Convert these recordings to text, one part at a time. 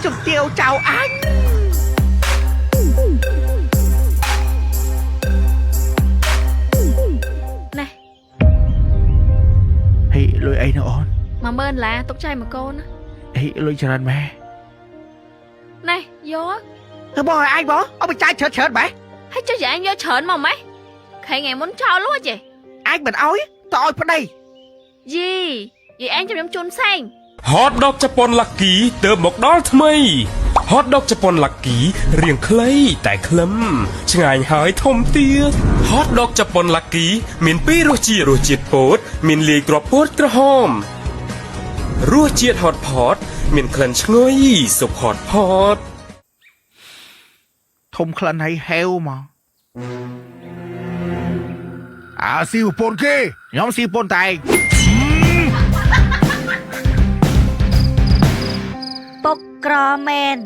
chục tiêu chào anh. Này Hey lôi ấy nó on. mà mơn là tóc trai mà cô nữa. Hey lôi cho anh mẹ. Này vô á. Bò anh bó. Ông bị trai chợt mày. Hay cho dạ anh vô trợn mà mấy. Khải ngày muốn cho luôn chị. Anh mình ối. Tao ối vào đây. Gì vậy anh trong nhóm chôn xanh. Hot dog Japan Lucky เติมមកដល់ថ្មី Hot dog Japan Lucky រាងខ្លីតែក្លឹមឆ្ងាញ់ហើយធំទៀត Hot dog Japan Lucky មានពីររសជាតិពោតមានលាយគ្រាប់ពោតក្រហមរសជាតិ Hot Pot មានក្លិនឈ្ងុយស៊ុប Hot Pot ធំក្លិនឲ្យហេវមកស៊ីវប៉ុនគេខ្ញុំស៊ីវប៉ុនតែពុកក្រមែន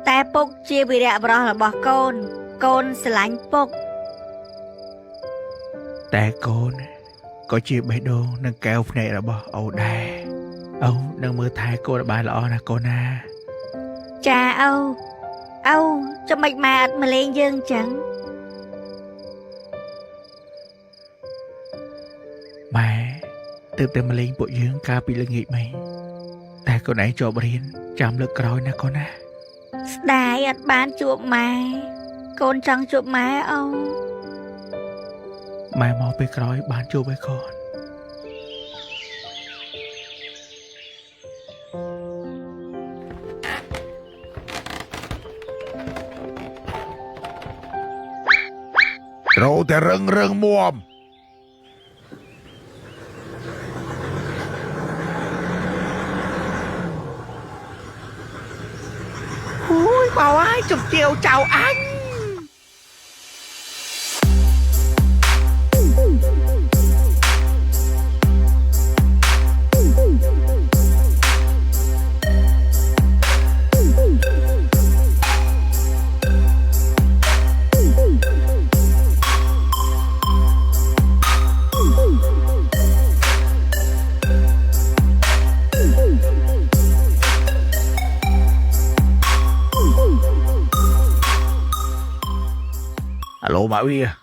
តែពុកជាវីរៈបរិសរបស់កូនកូនស្រឡាញ់ពុកតែកូនក៏ជាបេះដូងនិងកែវភ្នែករបស់អូដែរអូនឹងមើលថែកូនបានល្អណាស់កូនណាចាអូចាំមិនម៉ែអត់មកលេងយើងចឹងម៉ែទើបតែមកលេងពួកយើងកាលពីល្ងាចមិញតែកូនឯងជាប់រៀនចាំលើកក្រោយណាកូនណាស្ដាយអត់បានជួបម៉ែកូនចង់ជួបម៉ែអូម៉ែមកពេលក្រោយបានជួបឯកូនត្រូវតែរឹងមាំBảo ai chục chiều chào anh. Alo Mã Uy à?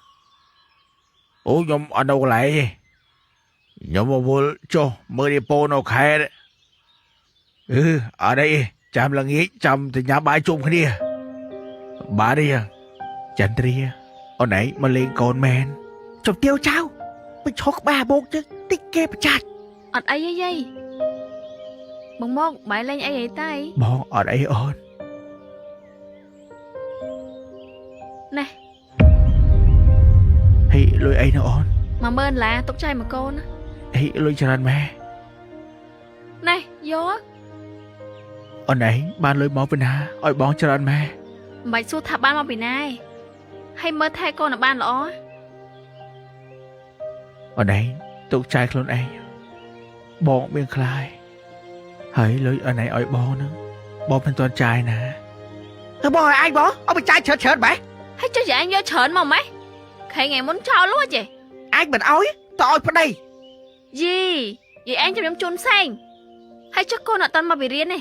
Ủa nhóm ở đâu lại? Nhóm mà vô cho mới đi po nào khai đấy. Ở đây chăm là nghĩ chăm thì nhà bãi chung cái đi. Bà đi à? Chẳng đi à? Ở nãy mà lên con men. Chọc tiêu cháu. Mình chọc bà bột chứ. Tích kê bà chặt. Ở đây vậy. Bông mốc bãi lên ấy tay. Bọn ở đây ơn. Này Hey lôi ấy nó on. mà mơn là tóc trai mà cô nữa. Hey lôi cho anh mẹ. Này vô á. Ở nãy ban lôi máu bên hà. Ôi bóng cho anh mẹ. Mày xua thả ban mà bị này. Hay mơ thay con ở ban lõ. Ở đây tụi trai luôn anh. Bọn bên khai. Hãy lôi ở này ôi bó nữa. Bó bên toàn trai nè. Bó anh bó. Ông bị trai chợt mày. Hay cho dạ anh vô trợn mà mấy. Khải ngày muốn cho luôn chị. Anh mình ối. Tao ối vào đây. Gì vậy anh trong nhóm chôn xanh. Hay cho con ở tân mà bị riêng này.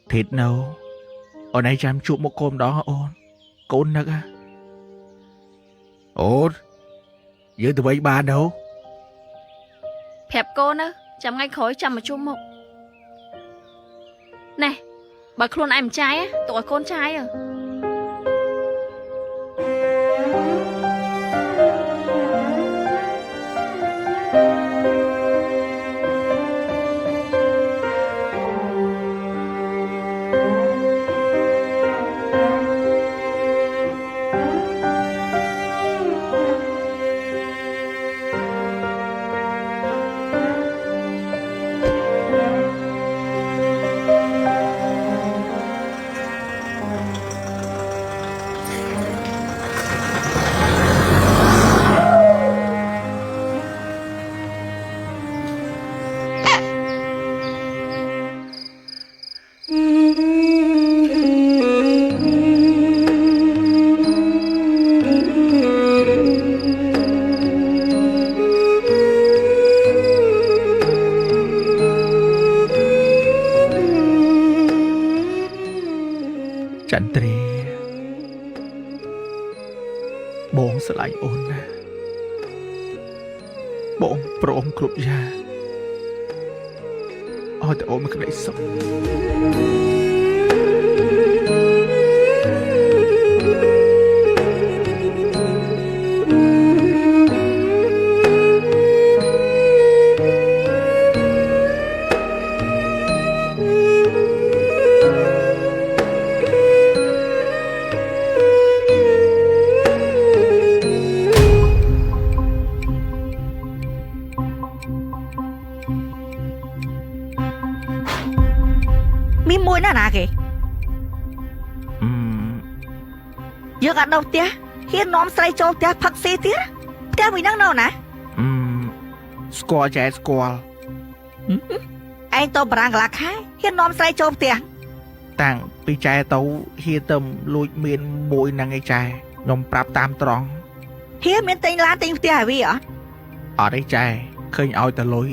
Thịt nấu. Ở đây chăm chụp một cơm đó ôn. Côn nấc á. Ôn. Giờ tụi bay ba đâu. Phẹp cô nữa. Chăm ngay khối chăm mà chung một. Này bà luôn em trai á. Tụi con trai à. ចន្ទ្រាបងស្រឡាញ់អូនណាបងព្រមគ្រប់យ៉ាងឲ្យតែអូនមានក្តីសុខមានមួយណាគេ យើងអត់នៅផ្ទះហ៊ាននាំស្រីចូលផ្ទះផឹកស៊ីទៀតផ្ទះមួយហ្នឹងនៅណា ស្គាល់ចែស្គាល់ ឯងទៅបារាំងកន្លះខែហ៊ាននាំស្រីចូលផ្ទះ តាំងពីចែទៅហ៊ាទៅលួចមានមួយហ្នឹងឯងចែខ្ញុំប្រាប់តាមត្រង់ ហ៊ានមានទិញឡានទិញផ្ទះឲ្យវាអត់ អត់ឯងចែឃើញឲ្យតែលុយ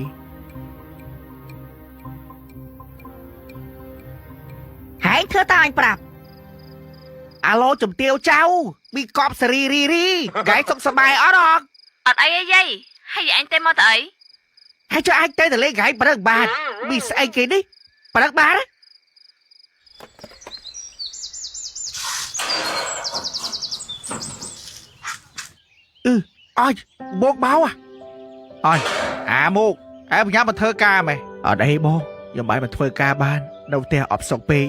ហែងធ្វើតើអញប្រាប់ អាឡូជំទាវចៅមីកប់សេរីរីរីកាយសុខសប្បាយអត់អត់ អត់អីទេយាយហើយយាយឯងទៅមកទៅអី ហើយចុះអាចទៅលេងកាយប្រឹកបាទមីស្អីគេនេះប្រឹកបាទអើយមកបោអើយអាមកអើបញ្ញាមកធ្វើការមែនអត់អីបងខ្ញុំបាយមកធ្វើការបាននៅផ្ទះអបសុកពេក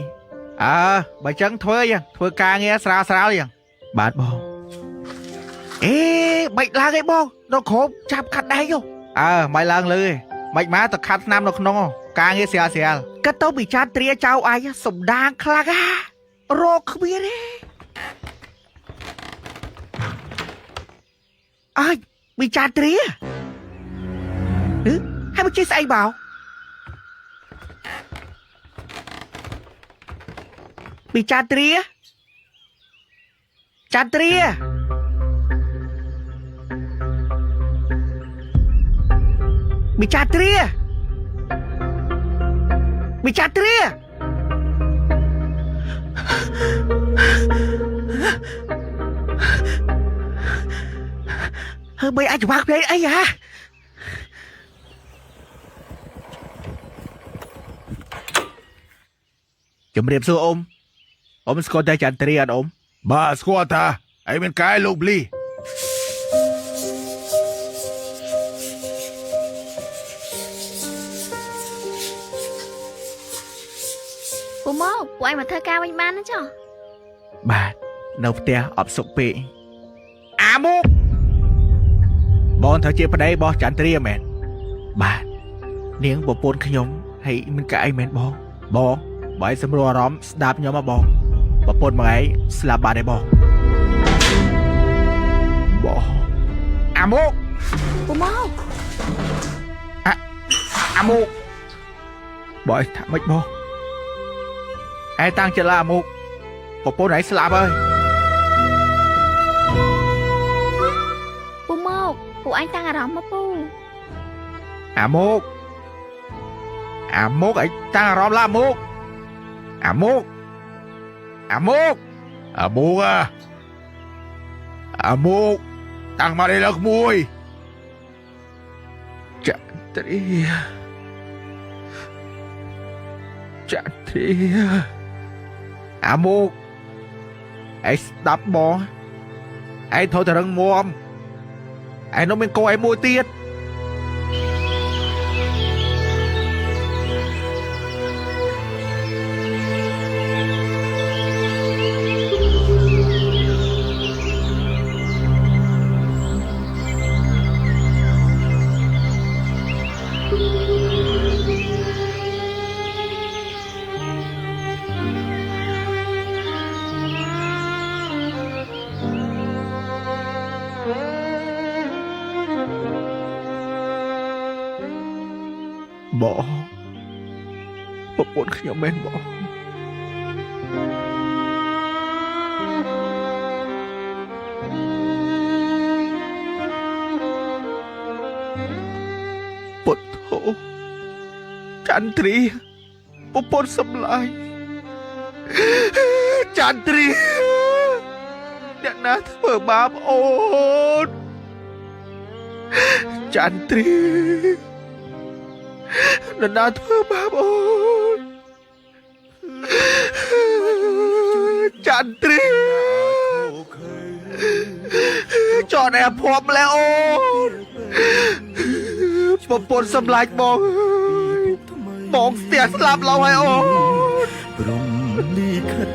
បើចឹងធ្វើការងារស្រាលយ៉ាងបាទបងអេបាច់ឡើងឯងបងនៅក្រុមចាប់ខាត់ដៃយោមិនឡើងលើមិនមកទៅខាត់ស្នាមនៅក្នុងការងារស្រាលគិតទៅពីចាត់ត្រាចៅឯងសំដាងខ្លាំងរកគ្មានទេអើយមីចាត់ត្រាហើយមកជិះស្អីបោមីចាត់ត្រាមីចាត្រាហើយបីអាចវាក់ភ្លេងអីហ่าជំរាបសួរអ៊ំស្គាល់តែចន្ទ្រាអត់អ៊ំ បាទស្គាល់តាអីមានកាយលោកលី ពូមកពួកឯងមកធ្វើការវិញបានណាចុះ បាទនៅផ្ទះអបសុកពេកអាមុកបងត្រូវជាប្តីរបស់ចន្ទ្រាមែនបាទនាងប្រពន្ធខ្ញុំហើយមិនកៅអីមែនបងបើឲ្យសម្រួលអារម្មណ៍ស្ដាប់ខ្ញុំមកបងប្រពន្ធមកឯងស្លាប់បាត់ហើយបងអាមុក ពូមក អាមុកបើឲ្យថាម៉េចបងឯងតាំងចិត្តឡាអាមុកប្រពន្ធឯងស្លាប់ហើយ ពូមកពូឯងតាំងអារម្មណ៍មកពូ អាមុកឯងតាំងអារម្មណ៍ឡាអាមុកអាមុកតាំងមកđâyលើកមួយចន្ទ្រាអាមុកឯងស្ដាប់បងឯងត្រូវតែរឹងមាំឯងនោះមានកូនឯងមួយទៀត បងប្រពន្ធខ្ញុំមែនបងពុទ្ធោចន្ទ្រាប្រពន្ធសម្លាញ់ จันทรีអ្នកណាធ្វើបាបអូនចន្ទ្រីអ្នកណាធ្វើបាបអូនចន្ទ្រីចនឯភ័ព្វแล้วអូនប្រពន្ធសម្លាញ់បងបងស្ទះស្លាប់ឡោហើយអូន ព្រំលីខិត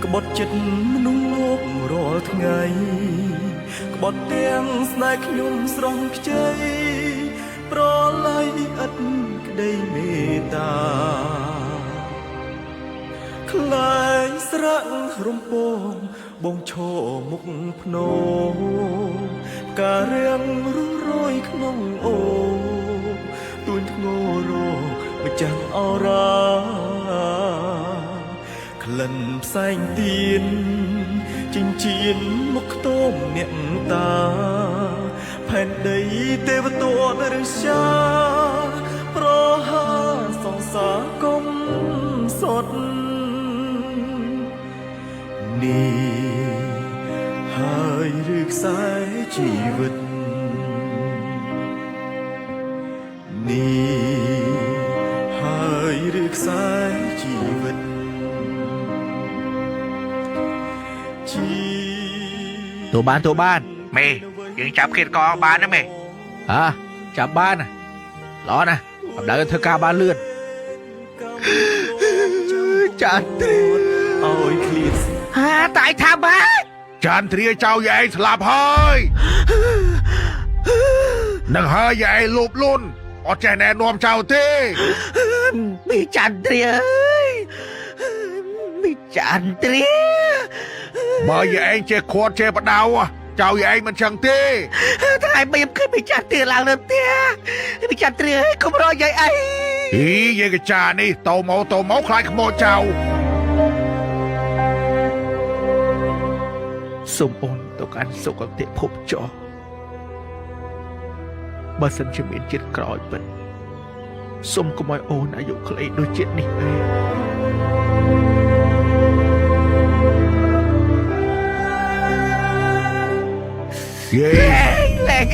ក្បត់ចិត្តមនុស្សលោករាល់ថ្ងៃក្បត់ទាំងស្នេហ៍ខ្ញុំស្រស់ខ្ចីប្រឡ័យឥតក្តីមេត្តាខ្លាយស្រក់រំពងបងឈរមុខភ្នំការរៀងរុះរយក្នុងអូទួញធ្ងរម្ចាំងអរ៉ាក្លិនផ្សែងទៀនចិញ្ចៀនមុខខ្ទមអ្នកតាផែនដីទេវទត្តរិទ្យាប្រហាសង្សារកុំសត់នេះហើយឬខ្សែជីវិតនេះហើយឬខ្សែជីវិតទូបានមេយើងចាប់ឃាតករបានណាមេចាប់បានណាល្អណាស់អំដៅធ្វើការបានលឿនចន្ទ្រី ឲ្យឃ្លាត តែថាបាន ចន្ទ្រាចៅយាយស្លាប់ហើយនឹងហើយយាយលូបលុនអត់ចេះណែនាំចៅទេ មីចន្ទ្រាអើយមីចន្ទ្រា បើយាយចេះខួតចេះបដៅចៅយាយមិនចឹងទេ ថ្ងៃមីគឺមីចន្ទ្រាឡើងលើផ្ទះមីចន្ទ្រាអើយកុំរកយាយអី អីយាយកចានេះតោមកខ្លាចខ្មោចចៅ សូមអូនទៅកាន់សុគតិភពចុះបើសិនជាមានជាតិក្រោយពិតសូមកុំឲ្យអូនអាយុខ្លីដូចជាតិនេះទេយាយ លែង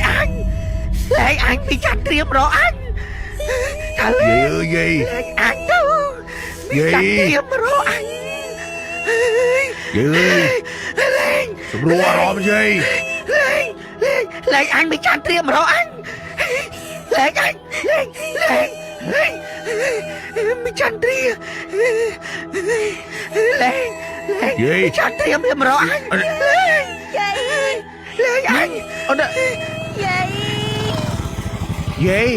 អញពីចន្ទ្រាមរកអញថា យាយអើយយាយ លែងអញទៅពីចន្ទ្រាមរកអញ យាយ លែង សម្រួលអារម្មណ៍យាយ លែងអញពីចន្ទ្រាមរកអញលែងអញលែងមីចន្ទ្រាលែង យាយ ចន្ទ្រាមរកអញលែងអញអូនយាយ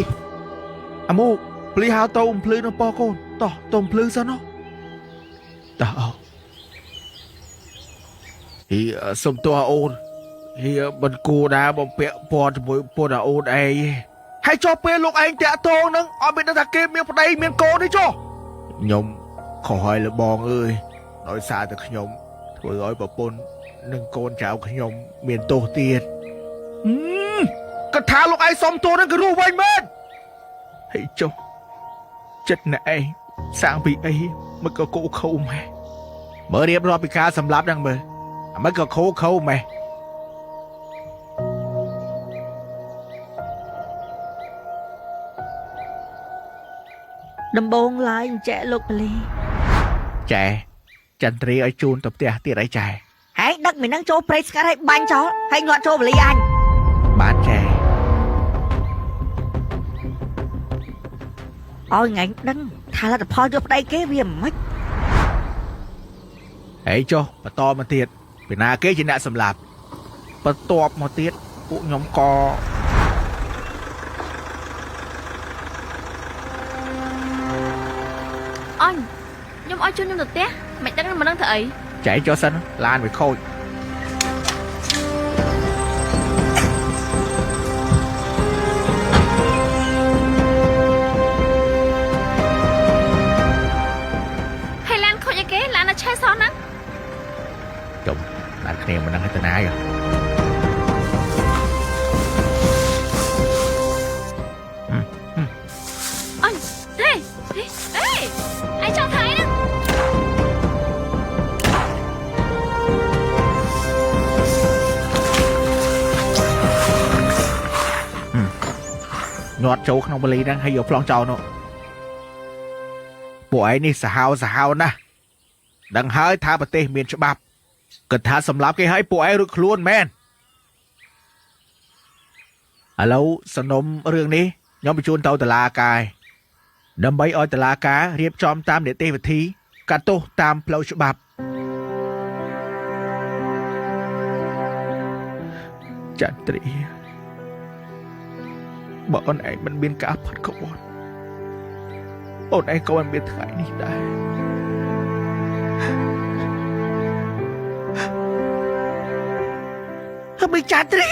អាមូភ្លីហៅតោភ្លឺនៅប៉កូនតោះតោភ្លឺសិនតោះអីសុំតោះអូនហៀមិនគួរដែរបំពាក់ព័ន្ធជាមួយពុនអូនឯងហើយចុះពេលលោកឯងតាក់តងនឹងអត់មានថាគេមានប្តីមានកូនទេចុះខ្ញុំខុសហើយលបងអើយដោយសារតែខ្ញុំធ្វើឲ្យប្រពន្ធនិងកូនចៅខ្ញុំមានទោសទៀតគាត់ថាលោកឯងសុំទោសនឹងគឺរស់វិញមែនហើយចុះចិត្តអ្នកឯងសាងពីអីមិនក៏គូខូម៉ែមើលរៀបរាប់ពីការសម្លាប់ហ្នឹងមើលអាមិនក៏ខូម៉ែ ដំបងឡើយអញ្ចែកលោកបលី ចែចន្ទ្រីឲ្យជូនទៅផ្ទះទៀតអីចែ ហើយដឹកមីនឹងចូលព្រៃស្កាត់ឲ្យបាញ់ចោលហើយងាត់ចូលបលីអញ បានចែ ឲ្យថ្ងៃដឹងថាលទ្ធផលយកប្តីគេវាមិន ហើយចុះបន្តមកទៀតពីណាគេជាអ្នកសម្លាប់បន្ទាប់មកទៀតពួកខ្ញុំក៏ អញខ្ញុំឲ្យជូនខ្ញុំទៅផ្ទះមិនដឹងមិនដឹងធ្វើអី ចែចុះសិនឡានវាខូច ហើយឡានខូចអីគេឡានណាឆេះសោះហ្នឹង ចុំឡានគ្នាមិនដឹងឲ្យទៅណាយ អញទេអេឯងចង់ធ្វើអីហ្នឹង ញាត់ចូលក្នុងបលីហ្នឹងហើយយកប្លង់ចោលនោះពួកឯងនេះសាហាវណាស់ដឹងហើយថាប្រទេសមានច្បាប់គិតថាសម្លាប់គេឲ្យពួកឯងរួចខ្លួនមែនឥឡូវសំណុំរឿងនេះខ្ញុំបញ្ជូនទៅតុលាការដើម្បីឲ្យតុលាការរៀបចំតាមនីតិវិធីកាត់ទោសតាមផ្លូវច្បាប់ចន្ទ្រីបើអូនឯងមិនមានការផាត់ក្បត់អូនឯងក៏មិនមានថ្ងៃនេះដែរមិនចាត្រី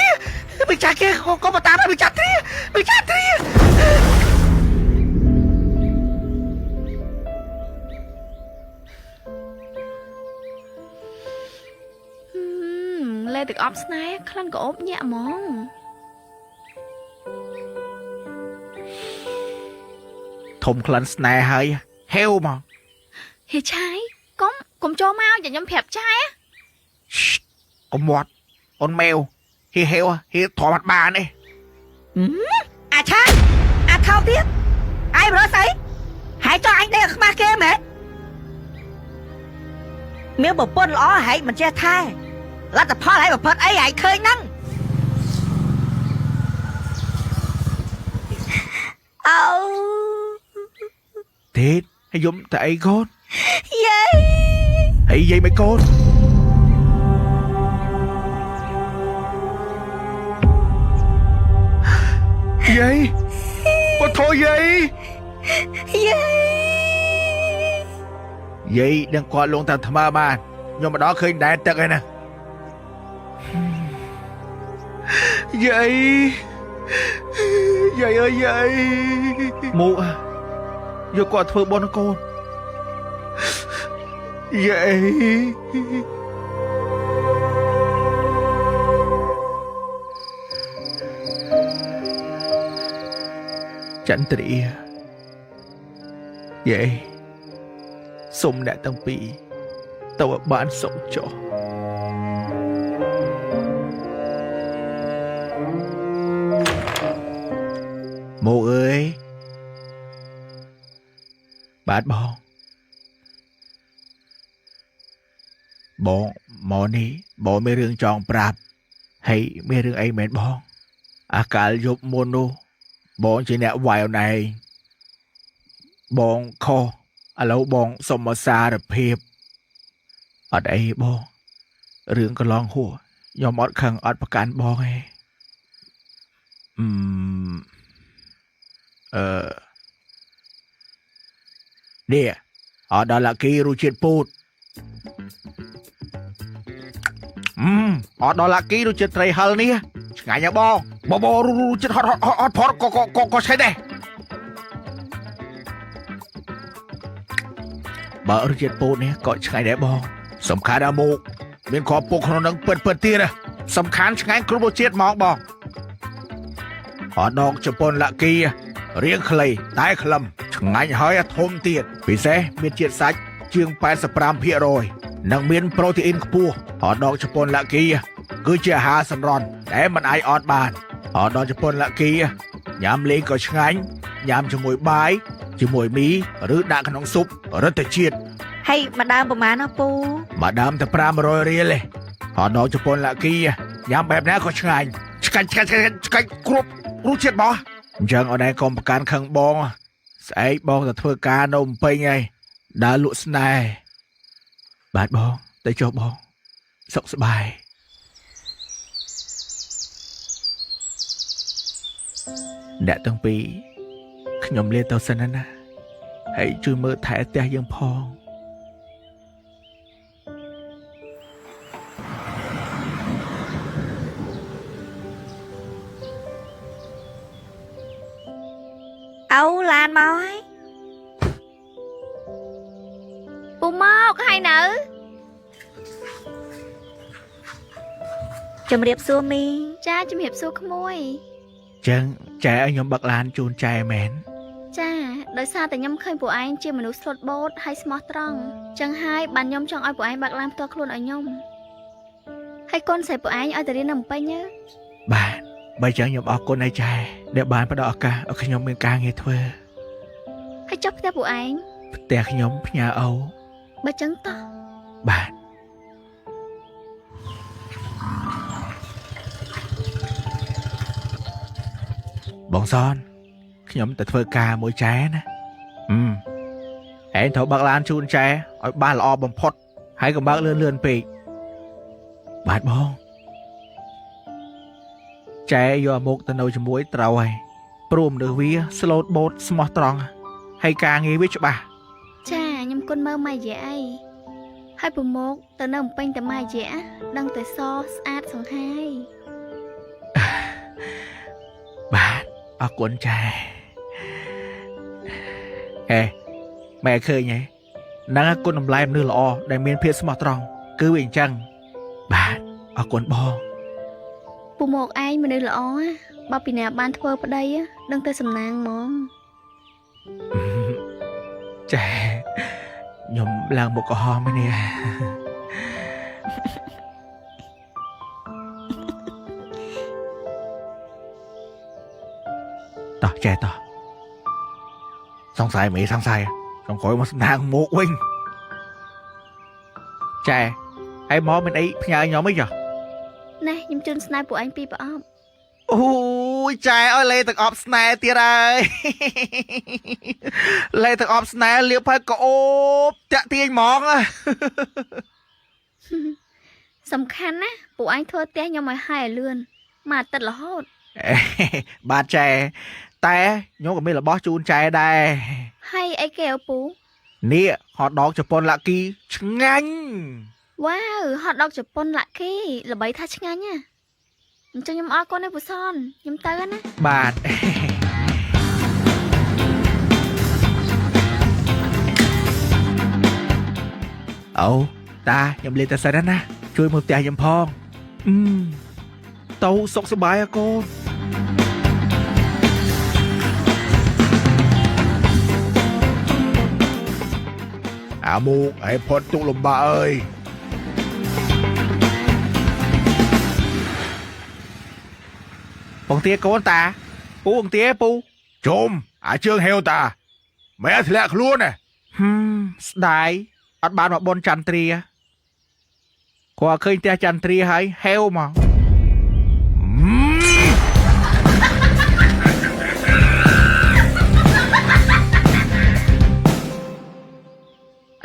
មិនចាគេក៏បតាមមិនចាត្រីលេទឹកអប់ស្នេហ៍ក្លិនក្អូបញាក់ហ្មងធំក្លិនស្នេហ៍ហើយហេវមក ហេឆាយកុំចូលមកចាំខ្ញុំប្រាប់ចែ កុំមាត់អូនម៉ែវហេហេវហេធំអត់បានទេ អាឆាអាថោកទៀតឯងរត់ស្អីហើយចោះអញដេកខ្មាស់គេមែនមានប្រពន្ធល្អហែងមិនចេះថែលទ្ធផលឲ្យប្រពន្ធអីហែងឃើញហ្នឹងអោ ទេហើយយំតែអីកូន យាយ ហើយយាយមិនកូនយាយបថោយាយយាយនឹងគាត់លងតាមថ្មើរបានខ្ញុំមកដល់ឃើញដែរទឹកហើយណាយាយអើយយាយមកយកគាត់ធ្វើបុណ្យកូនយាយចន្ទ្រីយាយសុំអ្នកទាំងពីរទៅឲ្យបានសុខចុះមកអើយបាទបងមកនេះបងមានរឿងចង់ប្រាប់ហើយមានរឿងអីមែនបងអាកាលយប់មុននោះបងជាអ្នកវាយអូនឯងបងខុសឥឡូវបងសុំមកសារភាពអត់អីបងរឿងកន្លងហួរខ្ញុំអត់ខឹងអត់ប្រកាន់បងទេនេះអត់ដល់លាគីរសជាតិពូតអត់ដល់លាគីរសជាតិត្រីហិលនេះឆ្ងាញ់ណាបងបរសជាតិហត់ផតក៏ឆ្ងាញ់ដែរបើរសជាតិពូតនេះក៏ឆ្ងាញ់ដែរបងសំខាន់ណាស់មកមានគ្រាប់ពុកក្នុងនឹងពិតទៀតណាសំខាន់ឆ្ងាញ់គ្រប់រសជាតិហ្មងបងអត់ដងជប៉ុនលាគីរៀងខ្លីតែក្លឹមឆ្ងាញ់ហើយធំទៀតពិសេសមានជាតិសាច់ជាង 85% និងមានប្រូតេអ៊ីនខ្ពស់អត់ដងជប៉ុនលាគីគឺជាអាហារសម្រន់ដែលមិនអាចអត់បានអត់ដងជប៉ុនលាគីញ៉ាំលេងក៏ឆ្ងាញ់ញ៉ាំជាមួយបាយជាមួយមីឬដាក់ក្នុងស៊ុបរឹតតែជាតិ ហើយម្ដងប្រមាណណាពូ ម្ដងតែ500រៀលទេអត់ដងជប៉ុនលាគីញ៉ាំបែបណាក៏ឆ្ងាញ់គ្រប់រសជាតិបងអញ្ចឹងអូនឯងកុំប្រកាន់ខឹងបងស្អែកបងទៅធ្វើការនៅភ្នំពេញហើយដើរលក់ស្នេហ៍បាទបងទៅចុះបងសុខសប្បាយអ្នកទាំងពីរខ្ញុំលាទៅសិនណាហើយជួយមើលថែផ្ទះយើងផង អូឡានមកហើយ ពូមកហើយនៅ ជំរាបសួរមីង ចាជំរាបសួរក្មួយ ចឹងចែឲ្យខ្ញុំបើកឡានជូនចែមែន ចាដោយសារតែខ្ញុំឃើញពួកឯងជាមនុស្សស្លូតបូតហើយស្មោះត្រង់ចឹងហើយបានខ្ញុំចង់ឲ្យពួកឯងបើកឡានផ្ទាល់ខ្លួនឲ្យខ្ញុំហើយកូនស្រីពួកឯងឲ្យទៅរៀននៅភ្នំពេញទេ បាទ បើចឹងខ្ញុំអរគុណឯចែដែលបានផ្ដល់ឱកាសឲ្យខ្ញុំមានការងារធ្វើ ហើយចុះផ្ទះពួកឯង ផ្ទះខ្ញុំផ្ញើអូ បើចឹងតោះ បាទបងសនខ្ញុំទៅធ្វើការមួយចែណាឯងត្រូវបើកឡានជូនចែឲ្យបានល្អបំផុតហើយកុំបើកលឿនពេកបាទបងចែយកអាមុកទៅនៅជាមួយត្រូវហើយព្រមលើវាស្លូតបូតស្មោះត្រង់ហើយការងារវាច្បាស់ ចាខ្ញុំគុណមើលម៉ាយាអីហើយប្រមុកទៅនៅពេញតែម៉ាយាដឹងតែសស្អាតសង្ហាយ បាទអរគុណចែហេម៉ែឃើញហ៎ហ្នឹងគុណតម្លៃមនុស្សល្អដែលមានភាពស្មោះត្រង់គឺវាអញ្ចឹងបាទអរគុណបង ប្រមុកឯងមនុស្សល្អណាបើពីណាបានធ្វើប្តីដឹងតែសំណាងហ្មង ចែខ្ញុំឡើងមុខក្រហមនេះ តោះចែតោះសង្ស័យមិនសង្ស័យចង់ក្រោយមកសំណាងមុខវិញចែហើយមកមានអីផ្ញើខ្ញុំអីចុះ ណែខ្ញុំជូនស្នេហ៍ពួកឯងពីប្រអប់ អូយចែឲ្យលេទឹកអប់ស្នេហ៍ទៀតហើយ លេទឹកអប់ស្នេហ៍លាបហើយក៏អូបតាក់ទាញហ្មង សំខាន់ណាពួកឯងធ្វើផ្ទះខ្ញុំឲ្យហើយឲ្យលឿនមួយអាទិត្យរហូត បាទចែតែខ្ញុំក៏មានរបស់ជូនចែដែរ ហើយអីគេឪពូ នេះហតដកជប៉ុនឡាគីឆ្ងាញ់ វ៉ាវហត់ដកជប៉ុនឡាក់គីល្បីថាឆ្ងាញ់ណាអញ្ចឹងខ្ញុំអរគុណឯពូសនខ្ញុំទៅណា បាទ អូតាខ្ញុំលេងតែសិនណាជួយមើលផ្ទះខ្ញុំផងទៅសុខសប្បាយអកូន អាមុកឲ្យផុតទុកលំបាកអើយ បងទាកូនតាពូបងទាពូ ជុំអាជើងហេវតាមែធ្លាក់ខ្លួនណា ស្ដាយអត់បានមកបនចន្ទ្រាគាត់ឃើញផ្ទះចន្ទ្រាហើយហេវមក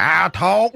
អាថោក